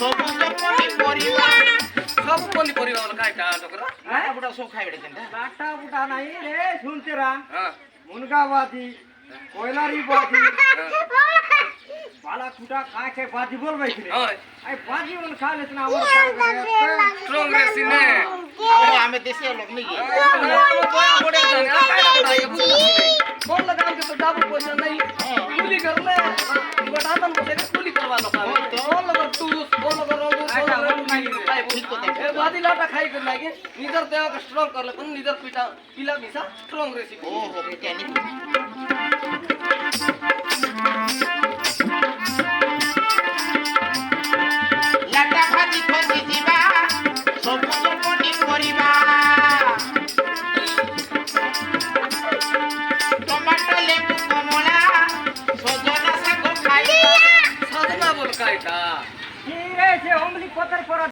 सब पनीपरिया वाला काटा डोकरा लाटा बुटा सब खाइबे केनता लाटा बुटा नाही रे सुनतेरा मुनगा बाजी कोयलारी बाजी बाला खुटा काके बाजी बोलबै छिले आई बाजी मन खा लेतना हमर स्ट्रांग रेसी ने अरे हमें देसी लोग नहीं है बोया बोड़े जाने काटा ये कौन लगा के तो दाबू पैसा नहीं कुली कर ले बटातन बसे के कुली करवा लो कौन लगा तू कौन लगा रोगो आटा हम नहीं खाई ठीक तो दे बादी लाटा खाई कर लागे निदर देव के स्ट्रांग कर ले पण निदर पीटा पिला मिसा स्ट्रांग रेसी ओ हो बेटा नहीं लाटा भाजी खोजी जीवा सब पनी परिबा टमाटर लेबू कमला सजना साग खाइबा साधना बोल काटा रे से ओमली पत्थर पर